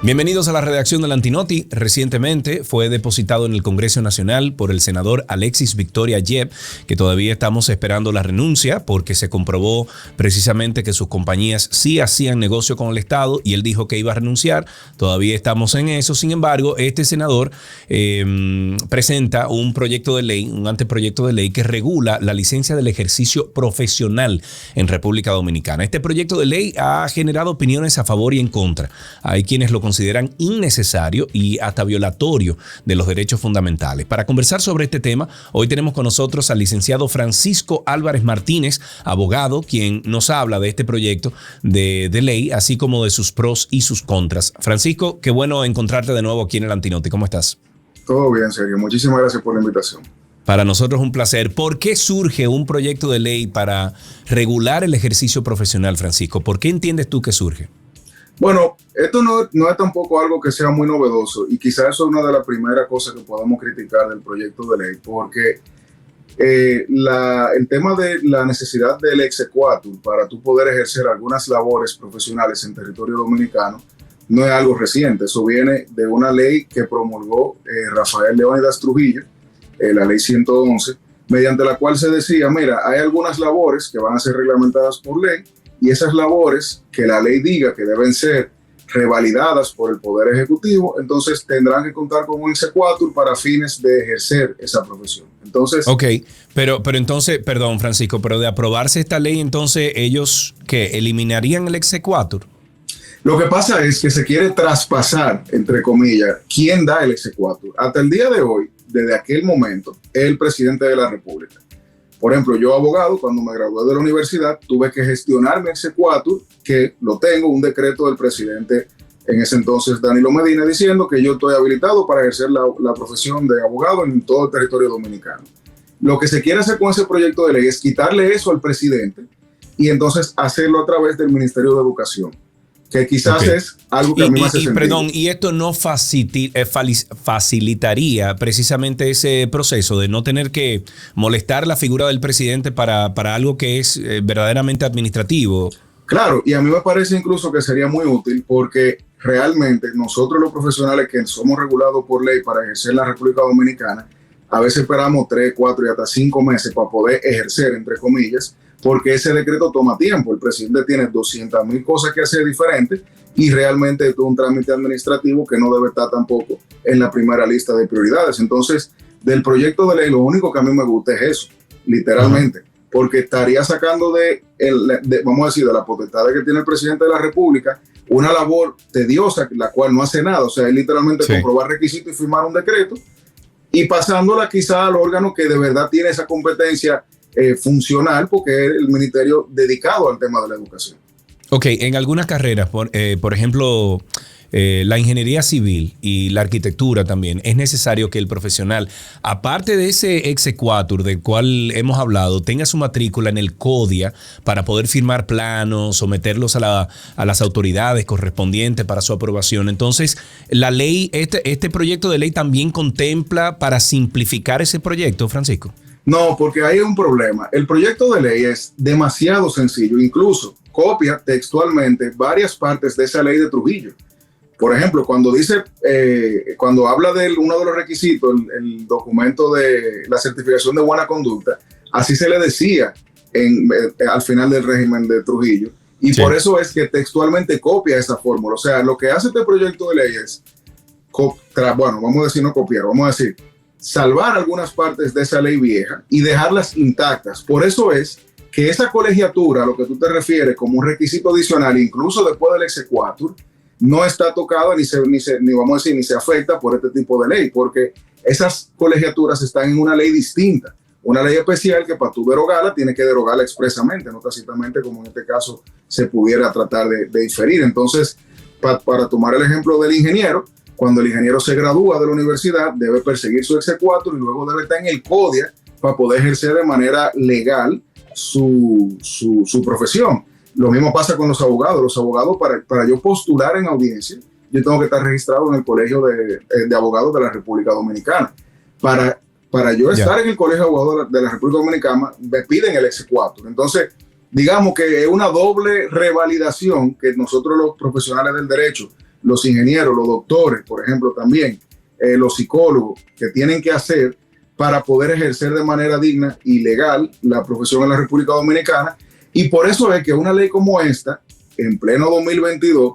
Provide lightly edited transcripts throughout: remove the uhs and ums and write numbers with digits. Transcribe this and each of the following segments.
Bienvenidos a la redacción del Antinoti. Recientemente fue depositado en el Congreso Nacional por el senador Alexis Victoria Yep, que todavía estamos esperando la renuncia porque se comprobó precisamente que sus compañías sí hacían negocio con el Estado y él dijo que iba a renunciar. Todavía estamos en eso. Sin embargo, este senador presenta un proyecto de ley, un anteproyecto de ley que regula la licencia del ejercicio profesional en República Dominicana. Este proyecto de ley ha generado opiniones a favor y en contra. Hay quienes lo consideran innecesario y hasta violatorio de los derechos fundamentales. Para conversar sobre este tema, hoy tenemos con nosotros al licenciado Francisco Álvarez Martínez, abogado, quien nos habla de este proyecto de ley, así como de sus pros y sus contras. Francisco, qué bueno encontrarte de nuevo aquí en el Antinoti. ¿Cómo estás? Todo bien, Sergio. Muchísimas gracias por la invitación. Para nosotros es un placer. ¿Por qué surge un proyecto de ley para regular el ejercicio profesional, Francisco? ¿Por qué entiendes tú que surge? Bueno, esto no es tampoco algo que sea muy novedoso y quizás eso es una de las primeras cosas que podemos criticar del proyecto de ley, porque el tema de la necesidad del exequatur para tú poder ejercer algunas labores profesionales en territorio dominicano no es algo reciente. Eso viene de una ley que promulgó Rafael Leónidas Trujillo, la ley 111, mediante la cual se decía, mira, hay algunas labores que van a ser reglamentadas por ley y esas labores que la ley diga que deben ser revalidadas por el Poder Ejecutivo, entonces tendrán que contar con un exequatur para fines de ejercer esa profesión. Entonces, ok, pero entonces, perdón, Francisco, pero de aprobarse esta ley, entonces ellos, ¿qué? ¿Eliminarían el exequatur? Lo que pasa es que se quiere traspasar, entre comillas, quién da el exequatur. Hasta el día de hoy, desde aquel momento, es el presidente de la República. Por ejemplo, yo abogado, cuando me gradué de la universidad, tuve que gestionar mi exequatur, que lo tengo, un decreto del presidente en ese entonces, Danilo Medina, diciendo que yo estoy habilitado para ejercer la profesión de abogado en todo el territorio dominicano. Lo que se quiere hacer con ese proyecto de ley es quitarle eso al presidente y entonces hacerlo a través del Ministerio de Educación, que quizás es algo que a mí me hace sentido. Perdón, ¿y esto no facilitaría precisamente ese proceso de no tener que molestar la figura del presidente para algo que es verdaderamente administrativo? Claro, y a mí me parece incluso que sería muy útil porque realmente nosotros los profesionales que somos regulados por ley para ejercer en la República Dominicana, a veces esperamos 3, 4 y hasta 5 meses para poder ejercer, entre comillas, porque ese decreto toma tiempo. El presidente tiene 200,000 cosas que hacer diferentes y realmente es un trámite administrativo que no debe estar tampoco en la primera lista de prioridades. Entonces, del proyecto de ley, lo único que a mí me gusta es eso, literalmente, porque estaría sacando vamos a decir, de la potestad que tiene el presidente de la República, una labor tediosa, la cual no hace nada. O sea, es literalmente comprobar requisitos y firmar un decreto y pasándola quizá al órgano que de verdad tiene esa competencia funcional, porque es el ministerio dedicado al tema de la educación. Ok, en algunas carreras, por ejemplo, la ingeniería civil y la arquitectura también, es necesario que el profesional, aparte de ese exequatur del cual hemos hablado, tenga su matrícula en el CODIA para poder firmar planos, someterlos a las autoridades correspondientes para su aprobación. Entonces, la ley, este proyecto de ley también contempla para simplificar ese proyecto, Francisco. No, porque hay un problema. El proyecto de ley es demasiado sencillo, incluso copia textualmente varias partes de esa ley de Trujillo. Por ejemplo, cuando habla de uno de los requisitos, el documento de la certificación de buena conducta, así se le decía al final del régimen de Trujillo. Y por eso es que textualmente copia esa fórmula. O sea, lo que hace este proyecto de ley es, vamos a decir no copiar, vamos a decir salvar algunas partes de esa ley vieja y dejarlas intactas. Por eso es que esa colegiatura, a lo que tú te refieres como un requisito adicional, incluso después del exequatur, no está tocada ni se afecta por este tipo de ley, porque esas colegiaturas están en una ley distinta, una ley especial que para tú derogarla tienes que derogarla expresamente, no tácitamente como en este caso se pudiera tratar de diferir. Entonces, para tomar el ejemplo del ingeniero, cuando el ingeniero se gradúa de la universidad, debe perseguir su exequatur y luego debe estar en el CODIA para poder ejercer de manera legal su profesión. Lo mismo pasa con los abogados. Los abogados, para yo postular en audiencia, yo tengo que estar registrado en el Colegio de Abogados de la República Dominicana. Para yo estar en el Colegio de Abogados de la República Dominicana, me piden el exequatur. Entonces, digamos que es una doble revalidación que nosotros los profesionales del derecho los ingenieros, los doctores, por ejemplo, también los psicólogos, que tienen que hacer para poder ejercer de manera digna y legal la profesión en la República Dominicana. Y por eso es que una ley como esta, en pleno 2022,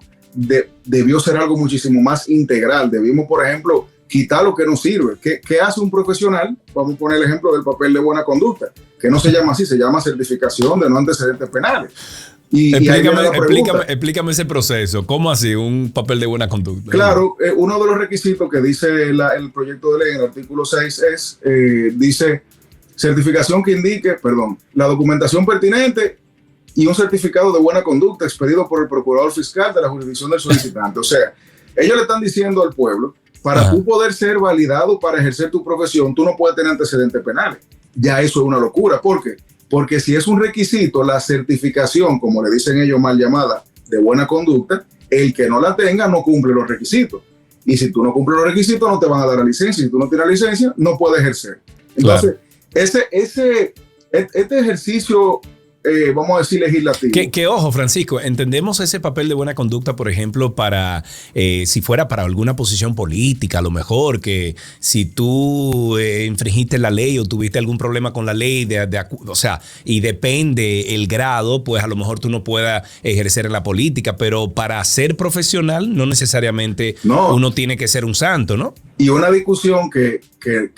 debió ser algo muchísimo más integral. Debimos, por ejemplo, quitar lo que no sirve. ¿Qué hace un profesional? Vamos a poner el ejemplo del papel de buena conducta, que no se llama así, se llama certificación de no antecedentes penales. Explícame ese proceso. ¿Cómo así un papel de buena conducta? Claro, uno de los requisitos que dice el proyecto de ley en el artículo 6 dice certificación que indique, la documentación pertinente y un certificado de buena conducta expedido por el procurador fiscal de la jurisdicción del solicitante. O sea, ellos le están diciendo al pueblo, para tú poder ser validado para ejercer tu profesión, tú no puedes tener antecedentes penales. Ya eso es una locura. ¿Por qué? Porque si es un requisito, la certificación, como le dicen ellos mal llamada, de buena conducta, el que no la tenga no cumple los requisitos. Y si tú no cumples los requisitos, no te van a dar la licencia. Si tú no tienes licencia, no puedes ejercer. Entonces, este ejercicio, vamos a decir, legislativo. Que ojo, Francisco, entendemos ese papel de buena conducta, por ejemplo, para si fuera para alguna posición política, a lo mejor, que si tú infringiste la ley o tuviste algún problema con la ley, o sea, y depende el grado, pues a lo mejor tú no puedas ejercer en la política, pero para ser profesional no necesariamente uno tiene que ser un santo, ¿no? Y una discusión que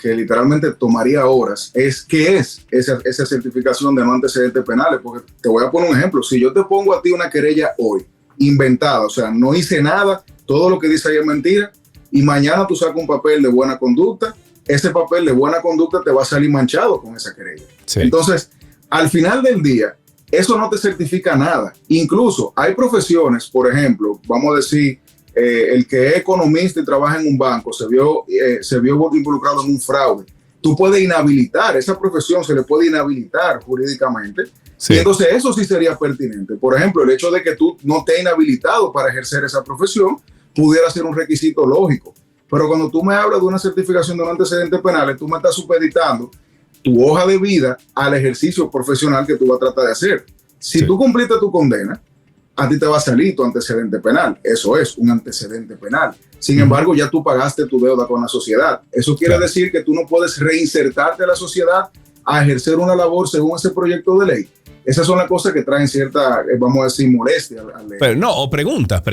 literalmente tomaría horas es qué es esa certificación de no antecedentes penales, porque te voy a poner un ejemplo. Si yo te pongo a ti una querella hoy, inventada, o sea, no hice nada, todo lo que dice ahí es mentira, y mañana tú sacas un papel de buena conducta, ese papel de buena conducta te va a salir manchado con esa querella. Sí. Entonces, al final del día, eso no te certifica nada. Incluso hay profesiones, por ejemplo, vamos a decir, el que es economista y trabaja en un banco se vio involucrado en un fraude. Tú puedes inhabilitar, esa profesión se le puede inhabilitar jurídicamente. Sí. Y entonces eso sí sería pertinente. Por ejemplo, el hecho de que tú no estés inhabilitado para ejercer esa profesión pudiera ser un requisito lógico. Pero cuando tú me hablas de una certificación de no antecedentes penales, tú me estás supeditando tu hoja de vida al ejercicio profesional que tú vas a tratar de hacer. Si tú cumpliste tu condena, a ti te va a salir tu antecedente penal. Eso es un antecedente penal. Sin embargo, ya tú pagaste tu deuda con la sociedad. Eso quiere decir que tú no puedes reinsertarte a la sociedad a ejercer una labor según ese proyecto de ley. Esas son las cosas que traen cierta, vamos a decir, molestia al ley. Pero no, o preguntas.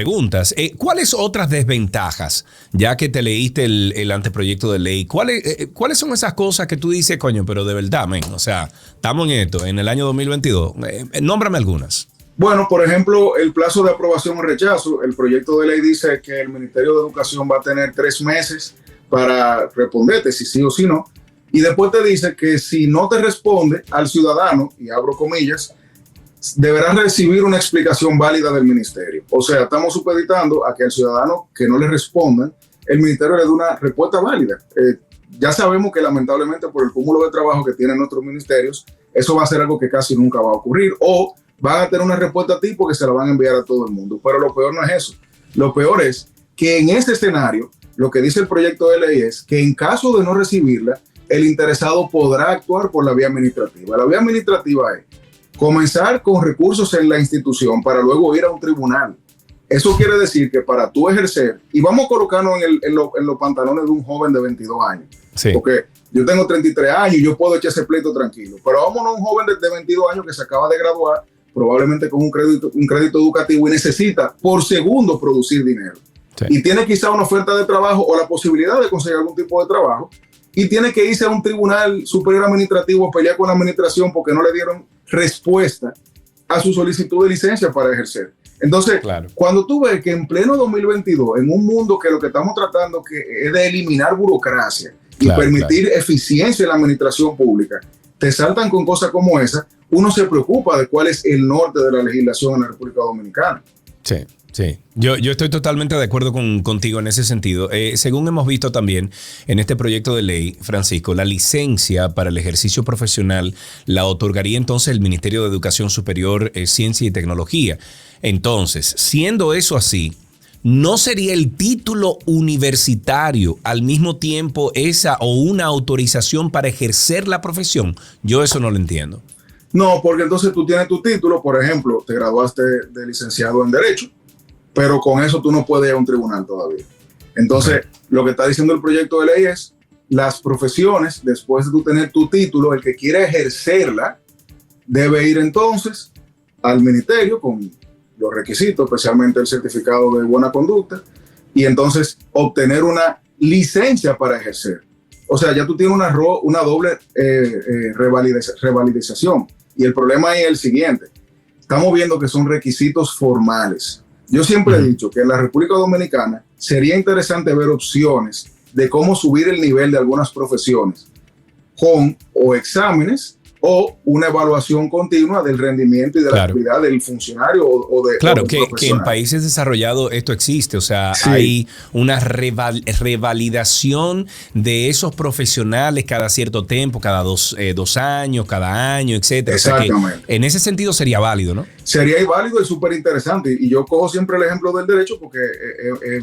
¿Cuáles otras desventajas, ya que te leíste el anteproyecto de ley, cuáles son esas cosas que tú dices, coño, pero de verdad, o sea, estamos en esto, en el año 2022? Nómbrame algunas. Bueno, por ejemplo, el plazo de aprobación o rechazo. El proyecto de ley dice que el Ministerio de Educación va a tener 3 meses para responderte si sí o si no. Y después te dice que si no te responde al ciudadano, y abro comillas, deberá recibir una explicación válida del ministerio. O sea, estamos supeditando a que al ciudadano que no le respondan, el ministerio le dé una respuesta válida. Ya sabemos que lamentablemente por el cúmulo de trabajo que tienen nuestros ministerios, eso va a ser algo que casi nunca va a ocurrir, o van a tener una respuesta tipo que se la van a enviar a todo el mundo. Pero lo peor no es eso. Lo peor es que en este escenario, lo que dice el proyecto de ley es que en caso de no recibirla, el interesado podrá actuar por la vía administrativa. La vía administrativa es comenzar con recursos en la institución para luego ir a un tribunal. Eso quiere decir que para tú ejercer, y vamos a colocarnos en los pantalones de un joven de 22 años, sí. Porque yo tengo 33 años y yo puedo echar ese pleito tranquilo, pero vámonos a un joven de 22 años que se acaba de graduar, probablemente con un crédito educativo y necesita por segundo producir dinero. Sí. Y tiene quizá una oferta de trabajo o la posibilidad de conseguir algún tipo de trabajo y tiene que irse a un tribunal superior administrativo a pelear con la administración porque no le dieron respuesta a su solicitud de licencia para ejercer. Entonces, claro, cuando tú ves que en pleno 2022, en un mundo que lo que estamos tratando es de eliminar burocracia y permitir eficiencia en la administración pública, te saltan con cosas como esa, uno se preocupa de cuál es el norte de la legislación en la República Dominicana. Sí. Sí, yo estoy totalmente de acuerdo contigo en ese sentido. Según hemos visto también en este proyecto de ley, Francisco, la licencia para el ejercicio profesional la otorgaría entonces el Ministerio de Educación Superior, Ciencia y Tecnología. Entonces, siendo eso así, ¿no sería el título universitario al mismo tiempo esa o una autorización para ejercer la profesión? Yo eso no lo entiendo. No, porque entonces tú tienes tu título, por ejemplo, te graduaste de licenciado en Derecho, pero con eso tú no puedes ir a un tribunal todavía. Entonces, lo que está diciendo el proyecto de ley es las profesiones, después de tú tener tu título, el que quiera ejercerla, debe ir entonces al ministerio con los requisitos, especialmente el certificado de buena conducta, y entonces obtener una licencia para ejercer. O sea, ya tú tienes una doble revalidación. Y el problema ahí es el siguiente. Estamos viendo que son requisitos formales. Yo siempre he dicho que en la República Dominicana sería interesante ver opciones de cómo subir el nivel de algunas profesiones con o exámenes o una evaluación continua del rendimiento y de la actividad del funcionario o del que en países desarrollados esto existe, o sea, hay una revalidación de esos profesionales cada cierto tiempo, cada dos años, cada año, etcétera. Exactamente. O sea que en ese sentido sería válido, ¿no? Sería válido y súper interesante. Y yo cojo siempre el ejemplo del derecho porque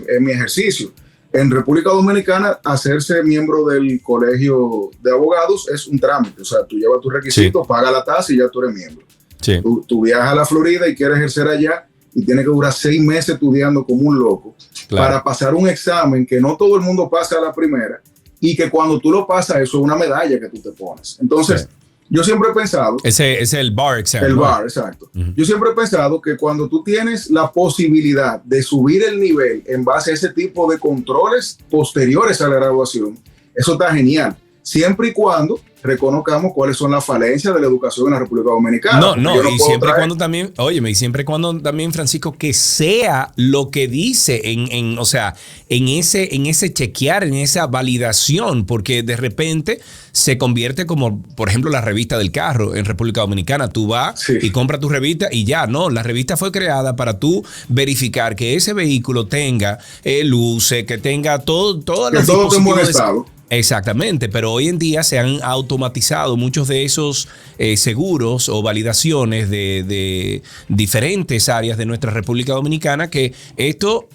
es mi ejercicio. En República Dominicana, hacerse miembro del colegio de abogados es un trámite. O sea, tú llevas tus requisitos, pagas la tasa y ya tú eres miembro. Sí. Tú viajas a la Florida y quieres ejercer allá y tienes que durar 6 meses estudiando como un loco para pasar un examen que no todo el mundo pasa a la primera y que cuando tú lo pasas, eso es una medalla que tú te pones. Entonces, yo siempre he pensado... Ese es el bar exam. El bar, exacto. Yo siempre he pensado que cuando tú tienes la posibilidad de subir el nivel en base a ese tipo de controles posteriores a la graduación, eso está genial. Siempre y cuando reconozcamos cuáles son las falencias de la educación en la República Dominicana. Y siempre y cuando también, óyeme, y siempre y cuando también, Francisco, que sea lo que dice o sea, en ese chequear, en esa validación, porque de repente se convierte como, por ejemplo, la revista del carro en República Dominicana. Tú vas y compras tu revista y ya, no, la revista fue creada para tú verificar que ese vehículo tenga luces, que tenga todas las dispositivos. Exactamente, pero hoy en día se han automatizado muchos de esos seguros o validaciones de diferentes áreas de nuestra República Dominicana, que esto,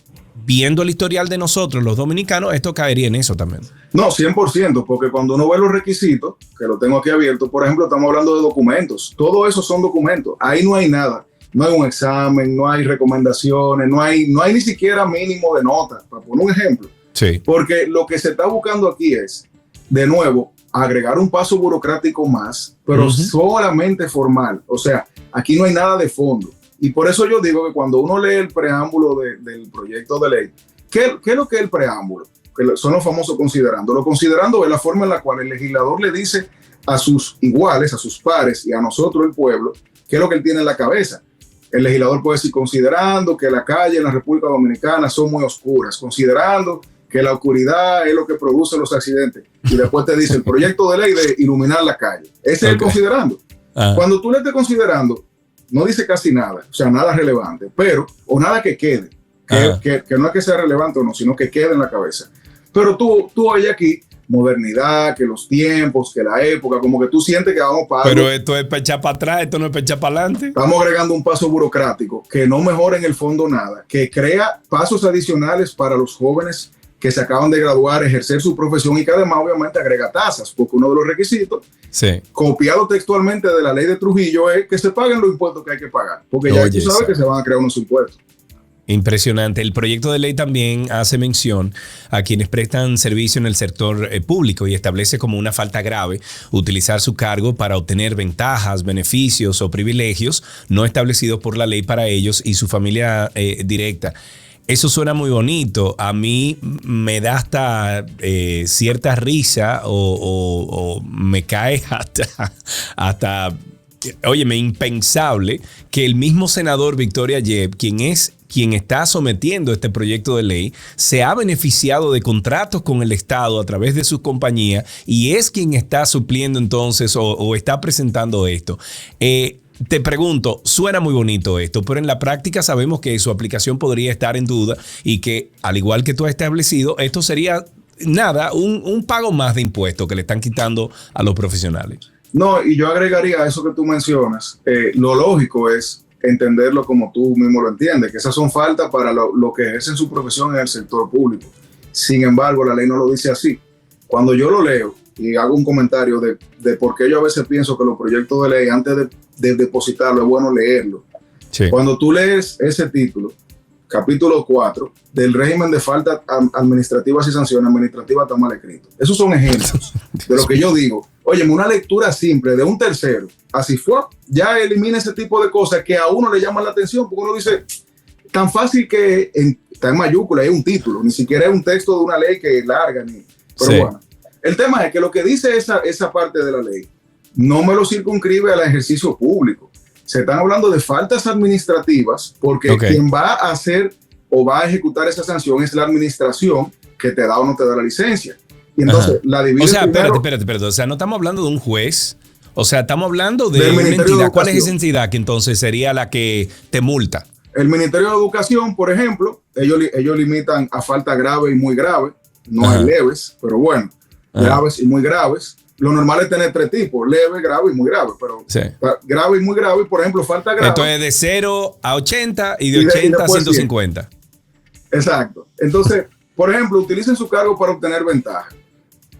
viendo el historial de nosotros, los dominicanos, esto caería en eso también. No, 100%, porque cuando uno ve los requisitos, que lo tengo aquí abierto, por ejemplo, estamos hablando de documentos. Todo eso son documentos. Ahí no hay nada. No hay un examen, no hay recomendaciones, no hay ni siquiera mínimo de notas. Para poner un ejemplo. Sí. Porque lo que se está buscando aquí es, de nuevo, agregar un paso burocrático más, pero solamente formal. O sea, aquí no hay nada de fondo. Y por eso yo digo que cuando uno lee el preámbulo del proyecto de ley, ¿qué es lo que es el preámbulo? Que son los famosos considerando. Lo considerando es la forma en la cual el legislador le dice a sus iguales, a sus pares y a nosotros, el pueblo, qué es lo que él tiene en la cabeza. El legislador puede decir, considerando que la calle en la República Dominicana son muy oscuras, considerando que la oscuridad es lo que produce los accidentes. Y después te dice el proyecto de ley de iluminar la calle. Ese es el considerando. Cuando tú le estés considerando, no dice casi nada, o sea, nada relevante, o nada que quede, que no es que sea relevante o no, sino que quede en la cabeza. Pero tú hay aquí modernidad, que los tiempos, que la época, como que tú sientes que vamos para algo. Pero esto es para echar para atrás, esto no es para echar para adelante. Estamos agregando un paso burocrático que no mejora en el fondo nada, que crea pasos adicionales para los jóvenes que se acaban de graduar, ejercer su profesión y que además obviamente agrega tasas, porque uno de los requisitos, copiado textualmente de la ley de Trujillo, es que se paguen los impuestos que hay que pagar, porque ya tú sabes que se van a crear unos impuestos. Impresionante. El proyecto de ley también hace mención a quienes prestan servicio en el sector público y establece como una falta grave utilizar su cargo para obtener ventajas, beneficios o privilegios no establecidos por la ley para ellos y su familia directa. Eso suena muy bonito. A mí me da hasta cierta risa o me cae hasta óyeme, impensable que el mismo senador Victoria Yep, quien está sometiendo este proyecto de ley, se ha beneficiado de contratos con el Estado a través de sus compañías y es quien está supliendo entonces o está presentando esto. Te pregunto, suena muy bonito esto, pero en la práctica sabemos que su aplicación podría estar en duda y que, al igual que tú has establecido, esto sería nada, un pago más de impuestos que le están quitando a los profesionales. No, y yo agregaría a eso que tú mencionas, lo lógico es entenderlo como tú mismo lo entiendes, que esas son faltas para lo que ejercen su profesión en el sector público. Sin embargo, la ley no lo dice así. Cuando yo lo leo y hago un comentario de por qué yo a veces pienso que los proyectos de ley, antes de depositarlo, es bueno leerlo. Sí. Cuando tú lees ese título, capítulo 4 del régimen de faltas administrativas y sanciones administrativas está mal escrito. Esos son ejemplos de lo que yo digo. Óyeme, una lectura simple de un tercero, así fue, ya elimina ese tipo de cosas que a uno le llaman la atención, porque uno dice, tan fácil que está en mayúscula, es un título, ni siquiera es un texto de una ley que es larga. Pero sí. Bueno, el tema es que lo que dice esa parte de la ley no me lo circunscribe al ejercicio público. Se están hablando de faltas administrativas porque quien va a hacer o va a ejecutar esa sanción es la administración que te da o no te da la licencia. Y entonces la divide. O sea, espérate. O sea, no estamos hablando de un juez. O sea, estamos hablando de una entidad. ¿Cuál es esa entidad que entonces sería la que te multa? El Ministerio de Educación, por ejemplo, ellos limitan a falta grave y muy grave. No hay leves, pero bueno, graves y muy graves. Lo normal es tener 3 tipos, leve, grave y muy grave, pero sí. Grave y muy grave, por ejemplo, falta grave. Entonces de 0 a 80 y de 80 a 150. 100. Exacto. Entonces, por ejemplo, utilicen su cargo para obtener ventaja.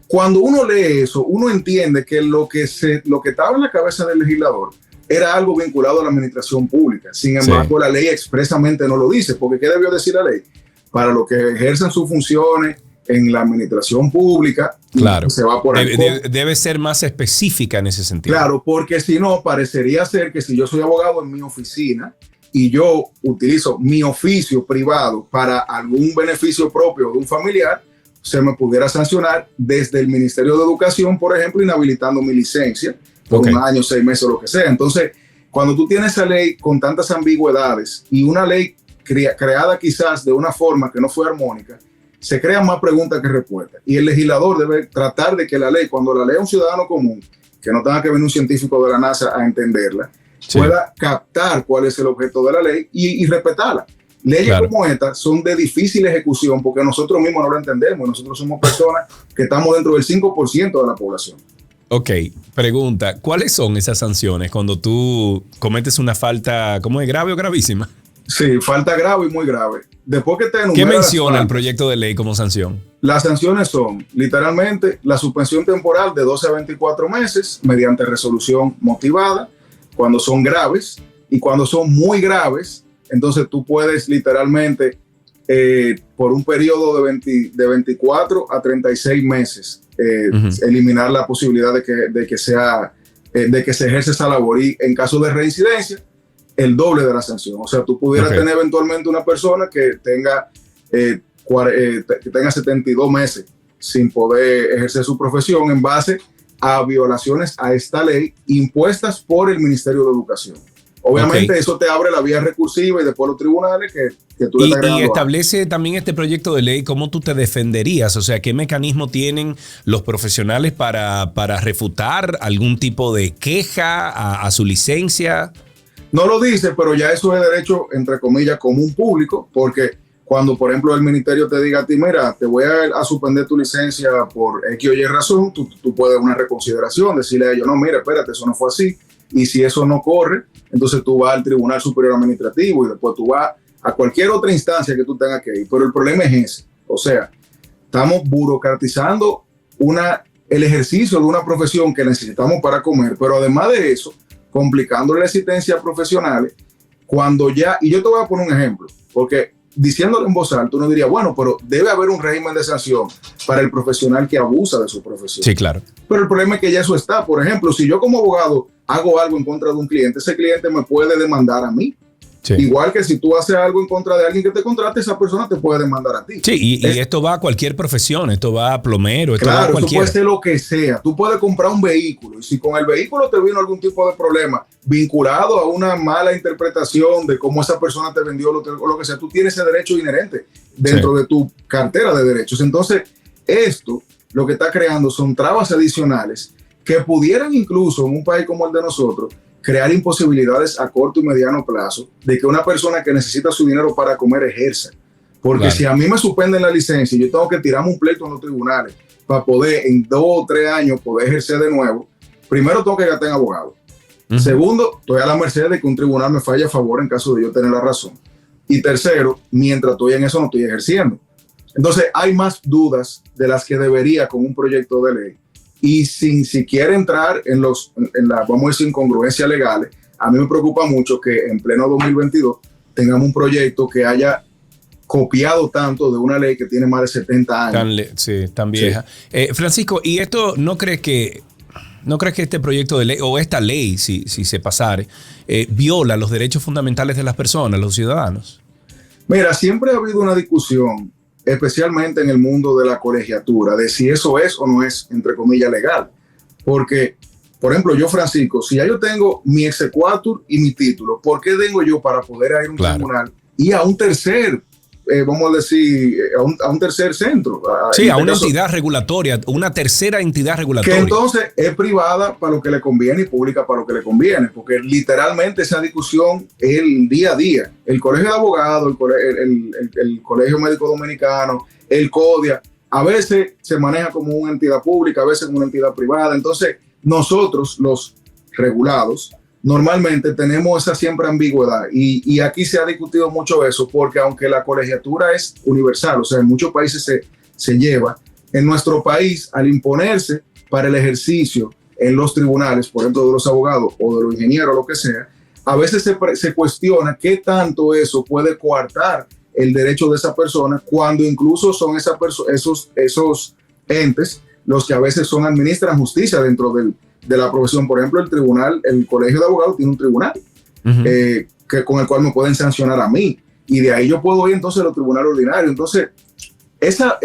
Cuando uno lee eso, uno entiende que lo que estaba en la cabeza del legislador era algo vinculado a la administración pública. Sin embargo, la ley expresamente no lo dice, porque ¿qué debió decir la ley? Para los que ejercen sus funciones en la administración pública, claro, se va por ahí. Debe ser más específica en ese sentido. Claro, porque si no, parecería ser que si yo soy abogado en mi oficina y yo utilizo mi oficio privado para algún beneficio propio de un familiar, se me pudiera sancionar desde el Ministerio de Educación, por ejemplo, inhabilitando mi licencia por un año, 6 meses o lo que sea. Entonces, cuando tú tienes esa ley con tantas ambigüedades y una ley creada quizás de una forma que no fue armónica, se crean más preguntas que respuestas. Y el legislador debe tratar de que la ley, cuando la lea un ciudadano común, que no tenga que venir un científico de la NASA a entenderla, pueda captar cuál es el objeto de la ley y respetarla. Leyes como esta son de difícil ejecución porque nosotros mismos no lo entendemos. Nosotros somos personas que estamos dentro del 5% de la población. Ok, pregunta, ¿cuáles son esas sanciones cuando tú cometes una falta, ¿cómo es, grave o gravísima? Sí, falta grave y muy grave. Después que te ¿Qué menciona el proyecto de ley como sanción? Las sanciones son, literalmente, la suspensión temporal de 12 a 24 meses mediante resolución motivada, cuando son graves, y cuando son muy graves, entonces tú puedes literalmente, por un periodo de 24 a 36 meses, eliminar la posibilidad de que se ejerce esa labor. Y en caso de reincidencia, el doble de la sanción. O sea, tú pudieras tener eventualmente una persona que tenga 72 meses sin poder ejercer su profesión en base a violaciones a esta ley impuestas por el Ministerio de Educación. Obviamente eso te abre la vía recursiva y después los tribunales que tú le estás agregando. Y establece también este proyecto de ley cómo tú te defenderías, o sea, qué mecanismo tienen los profesionales para refutar algún tipo de queja a su licencia. No lo dice, pero ya eso es derecho, entre comillas, común público, porque cuando, por ejemplo, el ministerio te diga a ti, mira, te voy a suspender tu licencia por X o Y razón, tú puedes una reconsideración, decirle a ellos, no, mira, espérate, eso no fue así. Y si eso no corre, entonces tú vas al Tribunal Superior Administrativo y después tú vas a cualquier otra instancia que tú tengas que ir. Pero el problema es ese. O sea, estamos burocratizando el ejercicio de una profesión que necesitamos para comer, pero además de eso, complicando la existencia profesionales, cuando ya, y yo te voy a poner un ejemplo, porque diciéndolo en voz alta, uno diría, bueno, pero debe haber un régimen de sanción para el profesional que abusa de su profesión. Sí, claro. Pero el problema es que ya eso está. Por ejemplo, si yo como abogado hago algo en contra de un cliente, ese cliente me puede demandar a mí. Sí. Igual que si tú haces algo en contra de alguien que te contrate, esa persona te puede demandar a ti. Sí, y esto va a cualquier profesión, esto va a plomero, esto claro, va a cualquiera. Esto puede ser lo que sea. Tú puedes comprar un vehículo y si con el vehículo te vino algún tipo de problema vinculado a una mala interpretación de cómo esa persona te vendió o lo que sea, tú tienes ese derecho inherente dentro de tu cartera de derechos. Entonces, esto lo que está creando son trabas adicionales que pudieran incluso en un país como el de nosotros crear imposibilidades a corto y mediano plazo de que una persona que necesita su dinero para comer ejerza. Porque claro, si a mí me suspenden la licencia y yo tengo que tirarme un pleito en los tribunales para poder en 2 o 3 años poder ejercer de nuevo, primero tengo que gastar en abogado. Segundo, estoy a la merced de que un tribunal me falle a favor en caso de yo tener la razón. Y tercero, mientras estoy en eso no estoy ejerciendo. Entonces hay más dudas de las que debería con un proyecto de ley. Y sin siquiera entrar en las, vamos a decir, incongruencias legales, a mí me preocupa mucho que en pleno 2022 tengamos un proyecto que haya copiado tanto de una ley que tiene más de 70 años. Tan vieja. Sí. Francisco, ¿y esto no crees que este proyecto de ley o esta ley, si se pasare, viola los derechos fundamentales de las personas, los ciudadanos? Mira, siempre ha habido una discusión, especialmente en el mundo de la colegiatura, de si eso es o no es, entre comillas, legal. Porque, por ejemplo, yo, Francisco, si ya yo tengo mi exequatur y mi título, ¿por qué tengo yo para poder ir a un tribunal y a un tercer, vamos a decir, a un tercer centro? Sí, a una entidad regulatoria, una tercera entidad regulatoria. Que entonces es privada para lo que le conviene y pública para lo que le conviene, porque literalmente esa discusión es el día a día. El Colegio de Abogados, el Colegio Médico Dominicano, el CODIA, a veces se maneja como una entidad pública, a veces como una entidad privada. Entonces, nosotros, los regulados, normalmente tenemos esa siempre ambigüedad y aquí se ha discutido mucho eso, porque aunque la colegiatura es universal, o sea, en muchos países se lleva, en nuestro país, al imponerse para el ejercicio en los tribunales, por ejemplo, de los abogados o de los ingenieros, lo que sea, a veces se cuestiona qué tanto eso puede coartar el derecho de esa persona, cuando incluso son esos entes los que a veces administran justicia dentro de la profesión. Por ejemplo, el Colegio de Abogados tiene un tribunal con el cual me pueden sancionar a mí, y de ahí yo puedo ir entonces a los tribunales ordinarios. Entonces, esa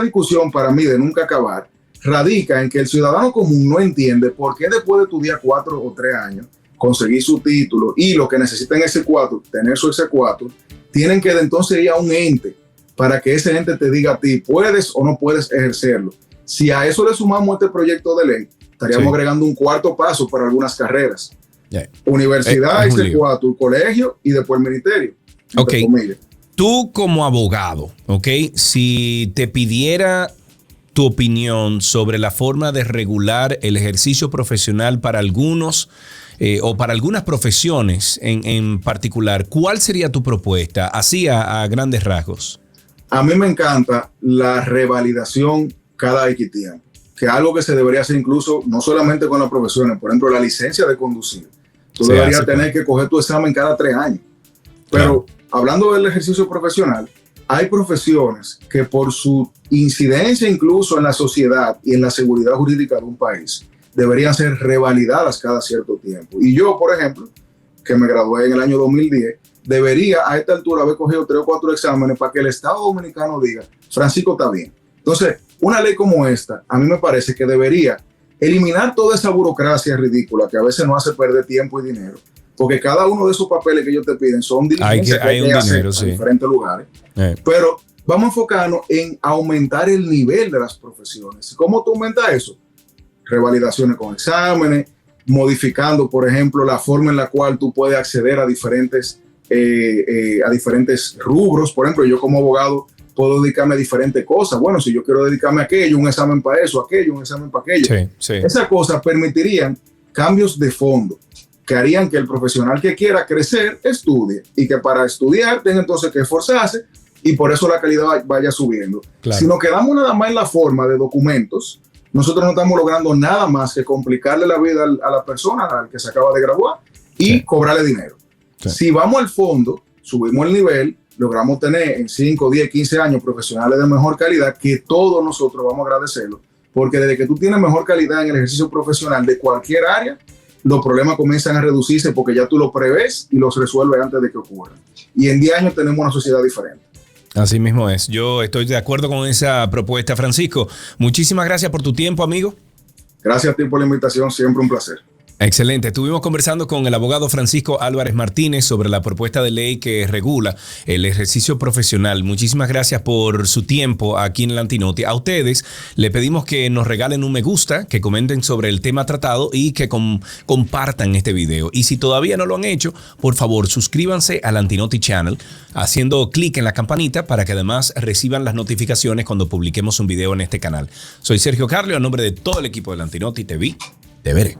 discusión para mí de nunca acabar radica en que el ciudadano común no entiende por qué después de estudiar 4 o 3 años, conseguir su título y lo que necesitan ese exequatur, tener su exequatur, tienen que entonces ir a un ente para que ese ente te diga a ti, puedes o no puedes ejercerlo. Si a eso le sumamos este proyecto de ley, estaríamos agregando un cuarto paso para algunas carreras. Universidad, exequatur, colegio y después el ministerio. Ok. Tú como abogado, si te pidiera tu opinión sobre la forma de regular el ejercicio profesional para algunos o para algunas profesiones en particular, ¿cuál sería tu propuesta? Así a grandes rasgos. A mí me encanta la revalidación cada X tiempo, que es algo que se debería hacer incluso no solamente con las profesiones. Por ejemplo, la licencia de conducir. Tú deberías tener que coger tu examen cada 3 años. Pero hablando del ejercicio profesional, hay profesiones que por su incidencia incluso en la sociedad y en la seguridad jurídica de un país deberían ser revalidadas cada cierto tiempo. Y yo, por ejemplo, que me gradué en el año 2010, debería a esta altura haber cogido 3 o 4 exámenes para que el Estado Dominicano diga, Francisco está bien. Entonces, una ley como esta, a mí me parece que debería eliminar toda esa burocracia ridícula que a veces nos hace perder tiempo y dinero, porque cada uno de esos papeles que ellos te piden son diligencias que hay que hacer en diferentes lugares. Pero vamos a enfocarnos en aumentar el nivel de las profesiones. ¿Cómo tú aumentas eso? Revalidaciones con exámenes, modificando, por ejemplo, la forma en la cual tú puedes acceder a diferentes rubros. Por ejemplo, yo como abogado puedo dedicarme a diferentes cosas. Bueno, si yo quiero dedicarme a aquello, un examen para eso, aquello, un examen para aquello. Esas cosas permitirían cambios de fondo que harían que el profesional que quiera crecer estudie, y que para estudiar tenga entonces que esforzarse, y por eso la calidad vaya subiendo. Si nos quedamos nada más en la forma de documentos, nosotros no estamos logrando nada más que complicarle la vida a la persona al que se acaba de graduar y cobrarle dinero. Si vamos al fondo, subimos el nivel, logramos tener en 5, 10, 15 años profesionales de mejor calidad, que todos nosotros vamos a agradecerlo, porque desde que tú tienes mejor calidad en el ejercicio profesional de cualquier área, los problemas comienzan a reducirse, porque ya tú los prevés y los resuelves antes de que ocurran. Y en 10 años tenemos una sociedad diferente. Así mismo es. Yo estoy de acuerdo con esa propuesta, Francisco. Muchísimas gracias por tu tiempo, amigo. Gracias a ti por la invitación, siempre un placer. Excelente. Estuvimos conversando con el abogado Francisco Álvarez Martínez sobre la propuesta de ley que regula el ejercicio profesional. Muchísimas gracias por su tiempo aquí en Lantinoti. A ustedes le pedimos que nos regalen un me gusta, que comenten sobre el tema tratado y que compartan este video. Y si todavía no lo han hecho, por favor suscríbanse al Lantinoti Channel haciendo clic en la campanita para que además reciban las notificaciones cuando publiquemos un video en este canal. Soy Sergio Carlio, a nombre de todo el equipo de Lantinoti. Te vi, te veré.